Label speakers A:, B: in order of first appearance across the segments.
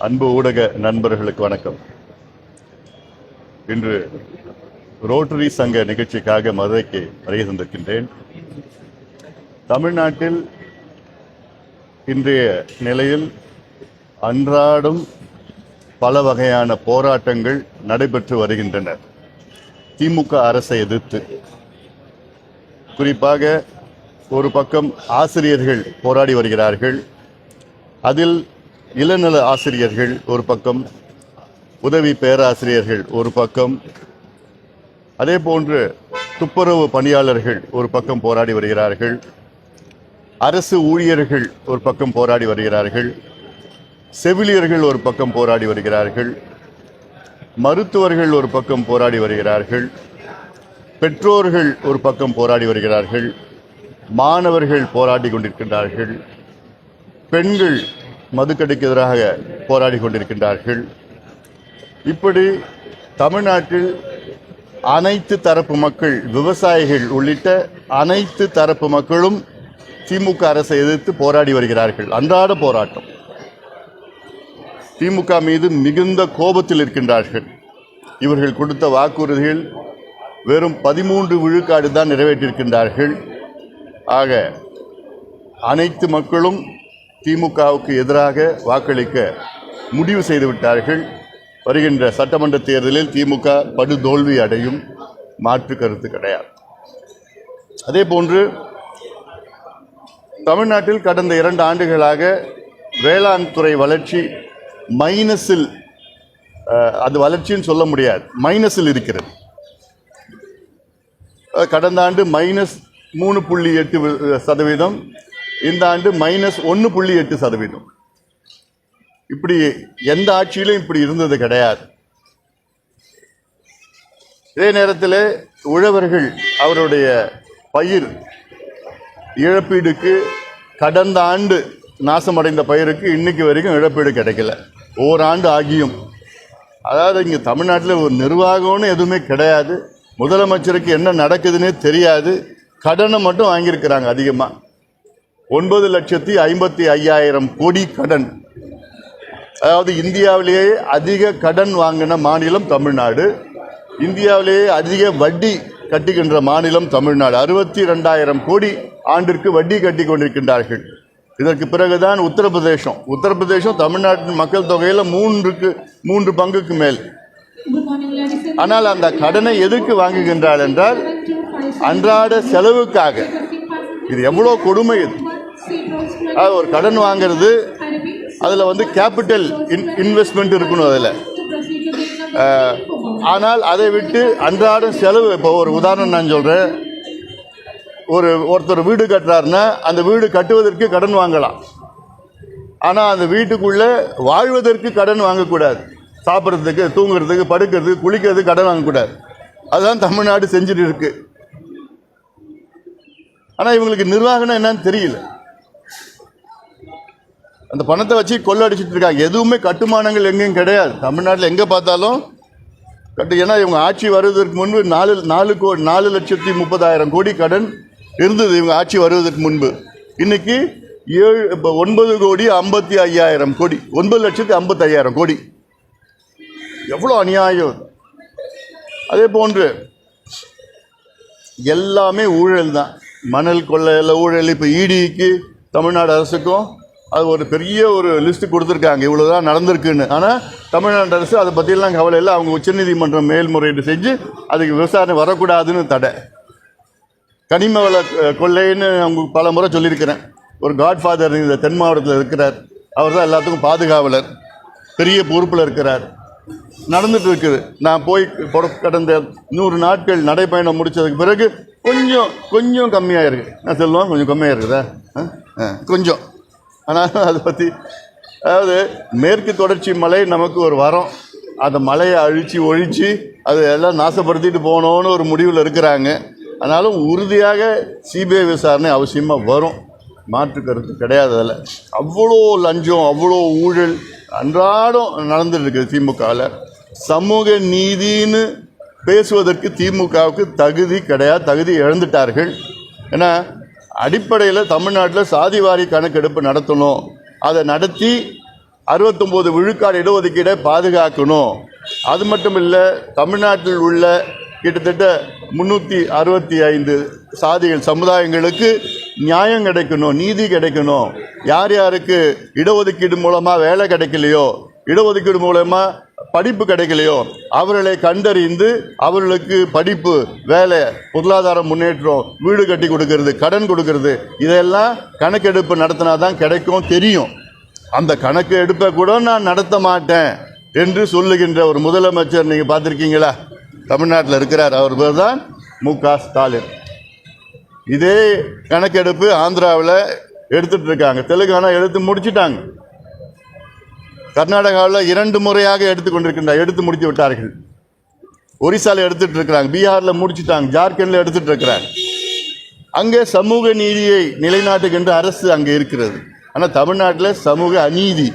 A: அன்பு ஊடக நண்பர்களுக்கு வணக்கம். இன்று ரோட்டரி சங்க நிகழ்ச்சிக்காக மதுரைக்கு வருகை தந்திருக்கின்றேன். தமிழ்நாட்டில் இன்றைய நிலையில் அன்றாடம் பல வகையான போராட்டங்கள் நடைபெற்று வருகின்றன. திமுக அரசை எதிர்த்து குறிப்பாக ஒரு பக்கம் ஆசிரியர்கள் போராடி வருகிறார்கள். அதில் இளநில ஆசிரியர்கள் ஒரு பக்கம், உதவி பேராசிரியர்கள் ஒரு பக்கம், அதே போன்று துப்புரவு பணியாளர்கள் ஒரு பக்கம் போராடி வருகிறார்கள். அரசு ஊழியர்கள் ஒரு பக்கம் போராடி வருகிறார்கள். செவிலியர்கள் ஒரு பக்கம் போராடி வருகிறார்கள். மருத்துவர்கள் ஒரு பக்கம் போராடி வருகிறார்கள். பெற்றோர்கள் ஒரு பக்கம் போராடி வருகிறார்கள். மாணவர்கள் போராடி கொண்டிருக்கின்றார்கள். பெண்கள் மதுக்கடைக்கு எதிராக போராடி கொண்டிருக்கின்றார்கள். இப்படி தமிழ்நாட்டில் அனைத்து தரப்பு மக்கள், விவசாயிகள் உள்ளிட்ட அனைத்து தரப்பு மக்களும் திமுக அரசை எதிர்த்து போராடி வருகிறார்கள். அன்றாட போராட்டம். திமுக மீது மிகுந்த கோபத்தில் இருக்கின்றார்கள். இவர்கள் கொடுத்த வாக்குறுதிகள் வெறும் 13 விழுக்காடு தான் நிறைவேற்றியிருக்கின்றார்கள். ஆக அனைத்து மக்களும் திமுகவுக்கு எதிராக வாக்களிக்க முடிவு செய்துவிட்டார்கள். வருகின்ற சட்டமன்ற தேர்தலில் திமுக படுதோல்வி அடையும், மாற்று கருத்து கிடையாது. அதே போன்று தமிழ்நாட்டில் கடந்த 2 ஆண்டுகளாக வேளாண் துறை வளர்ச்சி மைனஸில், அது வளர்ச்சின்னு சொல்ல முடியாது, மைனஸில் இருக்கிறது. கடந்த ஆண்டு -3.8%, இந்த ஆண்டு -1.8%. இப்படி எந்த ஆட்சியிலும் இப்படி இருந்தது கிடையாது. இதே நேரத்தில் உழவர்கள் அவருடைய பயிர் இழப்பீடுக்கு, கடந்த ஆண்டு நாசமடைந்த பயிருக்கு இன்னைக்கு வரைக்கும் இழப்பீடு கிடைக்கல, ஓராண்டு ஆகியும். அதாவது இங்கே தமிழ்நாட்டில் ஒரு நிர்வாகம்னு எதுவுமே கிடையாது. முதலமைச்சருக்கு என்ன நடக்குதுன்னே தெரியாது. கடனை மட்டும் வாங்கியிருக்கிறாங்க அதிகமாக. 9,55,000 கோடி கடன். அதாவது இந்தியாவிலேயே அதிக கடன் வாங்கின மாநிலம் தமிழ்நாடு. இந்தியாவிலேயே அதிக வட்டி கட்டுகின்ற மாநிலம் தமிழ்நாடு. 62,000 கோடி ஆண்டிற்கு வட்டி கட்டி கொண்டிருக்கின்றார்கள். இதற்கு பிறகுதான் உத்தரப்பிரதேசம் தமிழ்நாட்டின் மக்கள் தொகையில் 3 பங்குக்கு மேல். ஆனால் அந்த கடனை எதற்கு வாங்குகின்றார் என்றால் அன்றாட செலவுக்காக. இது எவ்வளோ கொடுமை! இது ஒரு கடன் வாங்கிறது, அதில் கேபிட்டல் இன்வெஸ்ட்மெண்ட் இருக்கணும் அதில். ஆனால் அதை விட்டு அன்றாட செலவு, இப்போ ஒரு உதாரணம் நான் சொல்கிறேன். ஒருத்தர் வீடு கட்டுறாருன்னா அந்த வீடு கட்டுவதற்கு கடன் வாங்கலாம். ஆனால் அந்த வீட்டுக்குள்ளே வாழ்வதற்கு கடன் வாங்கக்கூடாது. சாப்பிட்றதுக்கு, தூங்குறதுக்கு, படுக்கிறதுக்கு, குளிக்கிறதுக்கு கடன் வாங்கக்கூடாது. அதுதான் தமிழ்நாடு செஞ்சுட்டு இருக்கு. ஆனால் இவங்களுக்கு நிர்வாகம் என்னன்னு தெரியல. அந்த பணத்தை வச்சு கொள்ளடிச்சிட்டு இருக்காங்க. எதுவுமே கட்டுமானங்கள் எங்கேயும் கிடையாது தமிழ்நாட்டில். எங்கே பார்த்தாலும் ஏன்னா இவங்க ஆட்சி வருவதற்கு முன்பு 4,30,000 கோடி கடன் இருந்தது இவங்க ஆட்சி வருவதற்கு முன்பு. இன்னைக்கு 9,55,000 கோடி, 9,55,000 கோடி. எவ்வளோ அநியாயம்! அதே போன்று எல்லாமே ஊழல் தான். மணல் கொள்ளையில் ஊழல். இப்போ இடிக்கு தமிழ்நாடு அரசுக்கும் அது ஒரு பெரிய ஒரு லிஸ்ட்டு கொடுத்துருக்காங்க, இவ்வளோதான் நடந்திருக்குன்னு. ஆனால் தமிழ்நாடு அரசு அதை பற்றியெல்லாம் கவலை இல்லை. அவங்க உச்சநீதிமன்றம் மேல்முறையீடு செஞ்சு அதுக்கு விசாரணை வரக்கூடாதுன்னு தடை. கனிம வள கொள்ளைன்னு அவங்க பல முறை சொல்லியிருக்கிறேன். ஒரு காட்ஃபாதர் இந்த தென் மாவட்டத்தில் இருக்கிறார். அவர் தான் எல்லாத்துக்கும் பாதுகாவலர், பெரிய பொறுப்பில் இருக்கிறார். நடந்துட்டு இருக்குது. நான் போய் கடந்த 100 நாட்கள் நடைப்பயணம் முடித்ததுக்கு பிறகு கொஞ்சம் கம்மியாக இருக்குது. நான் சொல்லுவேன், கொஞ்சம் கம்மியாக இருக்குதா? கொஞ்சம். ஆனால் அதை பற்றி, அதாவது மேற்கு தொடர்ச்சி மலை நமக்கு ஒரு வரம். அந்த மலையை ஒழித்து அதை எல்லாம் நாசப்படுத்திட்டு போகணுன்னு ஒரு முடிவில் இருக்கிறாங்க. ஆனாலும் உறுதியாக சிபிஐ விசாரணை அவசியமாக வரும், மாற்று கருத்து கிடையாது. அதில் அவ்வளோ லஞ்சம், அவ்வளோ ஊழல் அன்றாடம் நடந்துட்டு இருக்குது திமுகவில். சமூக நீதின்னு பேசுவதற்கு திமுகவுக்கு தகுதி கிடையாது, தகுதி இழந்துட்டார்கள். ஏன்னா அடிப்படையில் தமிழ்நாட்டில் சாதிவாரி கணக்கெடுப்பு நடத்தணும். அதை நடத்தி 69 விழுக்காடு இடஒதுக்கீடை பாதுகாக்கணும். அது மட்டும் இல்லை, தமிழ்நாட்டில் உள்ள கிட்டத்தட்ட 365 சாதிகள் சமுதாயங்களுக்கு நியாயம் கிடைக்கணும், நீதி கிடைக்கணும். யார் யாருக்கு இடஒதுக்கீடு மூலமாக வேலை கிடைக்கலையோ, இடஒதுக்கீடு மூலமாக படிப்பு கிடைக்கலையோ அவர்களை கண்டறிந்து அவர்களுக்கு படிப்பு, வேலை, பொருளாதார முன்னேற்றம், வீடு கட்டி கொடுக்கறது, கடன் கொடுக்கறது, இதெல்லாம் கணக்கெடுப்பு நடத்தினா தான் கிடைக்கும், தெரியும். அந்த கணக்கு எடுப்பை கூட நான் நடத்த மாட்டேன் என்று சொல்லுகின்ற ஒரு முதலமைச்சர் நீங்கள் பார்த்துருக்கீங்களா? தமிழ்நாட்டில் இருக்கிறார். அவர் பேர் தான் மு.க. ஸ்டாலின். இதே கணக்கெடுப்பு ஆந்திராவில் எடுத்துட்டு இருக்காங்க. தெலுங்கானா எடுத்து முடிச்சிட்டாங்க. கர்நாடகாவில் 2 முறையாக எடுத்து முடித்து விட்டார்கள். ஒரிசாவில் எடுத்துட்டு இருக்கிறாங்க, பீகாரில் முடிச்சுட்டாங்க, ஜார்க்கண்டில் எடுத்துட்டு இருக்கிறாங்க. அங்கே சமூக நீதியை நிலைநாட்டுகின்ற அரசு அங்கே இருக்கிறது. ஆனால் தமிழ்நாட்டில் சமூக அநீதி,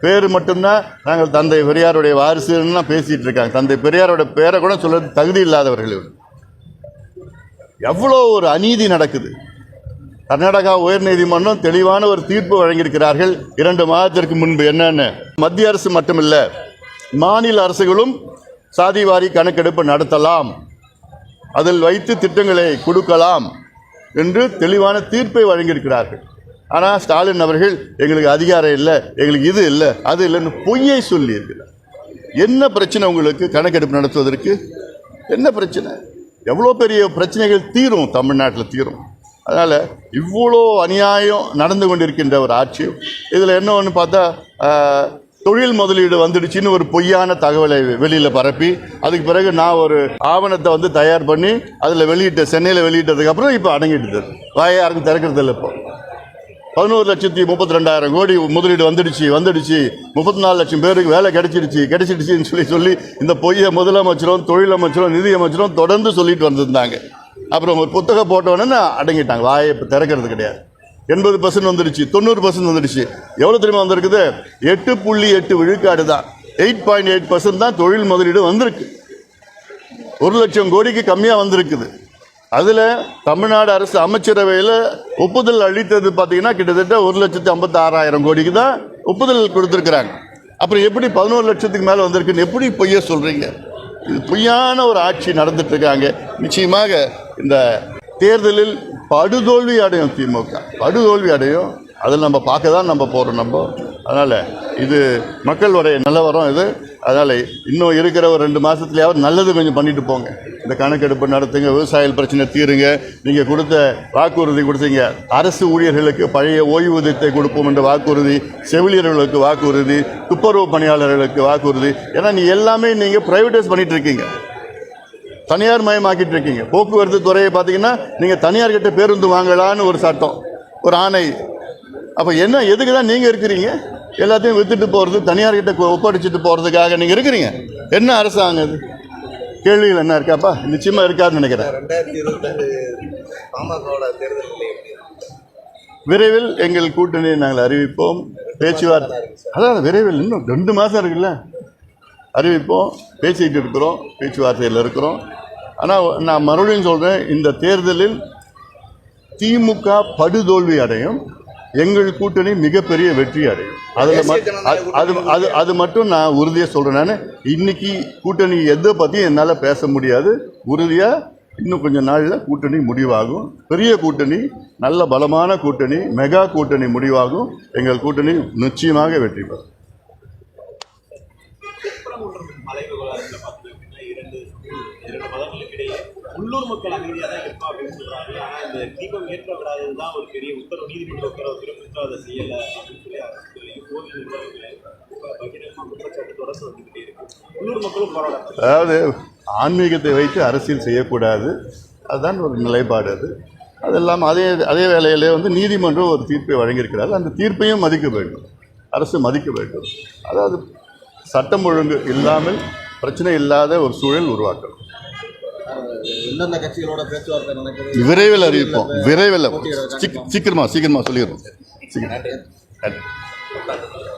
A: பேர் மட்டும்தான். நாங்கள் தந்தை பெரியாருடைய வாரிசுன்னா பேசிட்டு இருக்காங்க. தந்தை பெரியாரோட பேரை கூட சொல்றது தகுதி இல்லாதவர்கள். எவ்வளோ ஒரு அநீதி நடக்குது. கர்நாடகா உயர்நீதிமன்றம் தெளிவான ஒரு தீர்ப்பு வழங்கியிருக்கிறார்கள் 2 மாதத்திற்கு முன்பு. என்னன்னு, மத்திய அரசு மட்டுமில்ல, மாநில அரசுகளும் சாதிவாரி கணக்கெடுப்பு நடத்தலாம், அதில் வைத்து திட்டங்களை கொடுக்கலாம் என்று தெளிவான தீர்ப்பை வழங்கியிருக்கிறார்கள். ஆனால் ஸ்டாலின் அவர்கள் எங்களுக்கு அதிகாரம் இல்லை, எங்களுக்கு இது இல்லை, அது இல்லைன்னு பொய்யை சொல்லி இருக்கிறார். என்ன பிரச்சனை உங்களுக்கு? கணக்கெடுப்பு நடத்துவதற்கு என்ன பிரச்சனை? எவ்வளோ பெரிய பிரச்சனைகள் தீரும், தமிழ்நாட்டில் தீரும். அதனால் இவ்வளோ அநியாயம் நடந்து கொண்டிருக்கின்ற ஒரு ஆட்சி. இதில் என்ன ஒன்று பார்த்தா, தொழில் முதலீடு வந்துடுச்சின்னு ஒரு பொய்யான தகவலை வெளியில் பரப்பி, அதுக்கு பிறகு நான் ஒரு ஆவணத்தை தயார் பண்ணி அதில் வெளியிட்டேன். சென்னையில் வெளியிட்டதுக்கப்புறம் இப்போ அடங்கிட்டு வாயை யாருக்கும் திறக்கிறது இல்லை. இப்போ 11,32,000 கோடி முதலீடு வந்துடுச்சு, 34 லட்சம் பேருக்கு வேலை கிடைச்சிடுச்சின்னு சொல்லி இந்த பொய்யை முதலமைச்சரும் தொழிலமைச்சரும் நிதியமைச்சரும் தொடர்ந்து சொல்லிட்டு வந்திருந்தாங்க. அப்புறம் ஒரு புத்தகம் போட்டோன்னு அடங்கிட்டாங்க, வாயை இப்போ திறக்கிறது கிடையாது. 80% வந்துடுச்சு, 90% வந்துடுச்சு. எவ்வளோ தெரியுமா வந்திருக்குது? 8.8 விழுக்காடு தான், 8.8% தான் தொழில் முதலீடு வந்திருக்கு. 1 லட்சம் கோடிக்கு கம்மியாக வந்திருக்குது. அதில் தமிழ்நாடு அரசு அமைச்சரவையில் ஒப்புதல் அளித்தது பார்த்தீங்கன்னா கிட்டத்தட்ட 1,56,000 கோடிக்கு தான் ஒப்புதல் கொடுத்துருக்குறாங்க. அப்புறம் எப்படி 11 லட்சத்துக்கு மேலே வந்திருக்குன்னு எப்படி பொய்ய சொல்கிறீங்க? இது பொய்யான ஒரு ஆட்சி நடந்துட்டு இருக்காங்க. நிச்சயமாக இந்த தேர்தலில் படுதோல்வி அடையும் திமுக, படுதோல்வி அடையும். அதில் நம்ம பார்க்க தான் நம்ம போகிறோம். அதனால் இது மக்களுடைய நிலவரம் இது. அதனால் இன்னும் இருக்கிற ஒரு 2 மாதத்துலையாவது நல்லது கொஞ்சம் பண்ணிட்டு போங்க. இந்த கணக்கெடுப்பு நடத்துங்க, விவசாயிகள் பிரச்சனை தீருங்க. நீங்கள் கொடுத்த வாக்குறுதி கொடுத்தீங்க, அரசு ஊழியர்களுக்கு பழைய ஓய்வூதியத்தை கொடுப்போம் என்ற வாக்குறுதி, செவிலியர்களுக்கு வாக்குறுதி, துப்புரவு பணியாளர்களுக்கு வாக்குறுதி. ஏன்னா எல்லாமே நீங்கள் ப்ரைவேட்டைஸ் பண்ணிட்டு இருக்கீங்க, தனியார் மயமாக்கிட்டு இருக்கீங்க. போக்குவரத்து துறையை பார்த்தீங்கன்னா நீங்கள் தனியார்கிட்ட பேருந்து வாங்கலான்னு ஒரு சட்டம், ஒரு ஆணை. அப்போ என்ன, எதுக்கு தான் நீங்கள் இருக்கிறீங்க? எல்லாத்தையும் வித்துட்டு போகிறது, தனியார்கிட்ட ஒப்படைச்சிட்டு போகிறதுக்காக நீங்கள் இருக்கிறீங்க. என்ன அரசாங்கம் இது? கேள்விகள் என்ன இருக்காப்பா? நிச்சயமாக இருக்காதுன்னு நினைக்கிறேன். விரைவில் எங்கள் கூட்டணியை நாங்கள் அறிவிப்போம். பேச்சுவார்த்தை அதான் விரைவில், இன்னும் 2 மாதம் இருக்குல்ல, அறிவிப்போம். பேசிக்கிட்டு இருக்கிறோம், பேச்சுவார்த்தையில் இருக்கிறோம். ஆனால் நான் மறுபடியும் சொல்கிறேன், இந்த தேர்தலில் திமுக படுதோல்வி அடையும், எங்கள் கூட்டணி மிகப்பெரிய வெற்றி அடையும். அது மட்டும் நான் உறுதியாக சொல்கிறேன். நான் இன்னைக்கு கூட்டணி எதை பற்றியும் என்னால் பேச முடியாது. உறுதியாக இன்னும் கொஞ்சம் நாளில் கூட்டணி முடிவாகும். பெரிய கூட்டணி, நல்ல பலமான கூட்டணி, மெகா கூட்டணி முடிவாகும். எங்கள் கூட்டணி நிச்சயமாக வெற்றி பெறும்.
B: உள்ளூர் மக்கள் அமைதியாக தான் இருப்பா அப்படின்னு சொல்றாங்க. ஆனால் இந்த தீபம் ஏற்றப்படாதது தான் ஒரு பெரிய உத்தரவு, நீதிமன்ற உத்தரவு அதை செய்யலை அப்படின்னு சொல்லி அரசு சொல்லி கோவில் நிர்வாகிகளை பகிரங்கமாக குற்றச்சாட்டு தொடர்ந்து வந்துகிட்டே இருக்கு. உள்ளூர் மக்களும் போராட்டம்.
A: அதாவது ஆன்மீகத்தை வைத்து அரசியல் செய்யக்கூடாது, அதுதான் ஒரு நிலைப்பாடு. அதெல்லாம் அதே வேளையிலே நீதிமன்றம் ஒரு தீர்ப்பை வழங்கியிருக்கிறார். அந்த தீர்ப்பையும் மதிக்க வேண்டும், அரசு மதிக்க வேண்டும். அதாவது சட்டம் ஒழுங்கு இல்லாமல் பிரச்சனை இல்லாத ஒரு சூழல் உருவாக்கணும். விரைவில் அறிவிப்போம், விரைவில் சீக்கிரமா சொல்லிடுறோம்.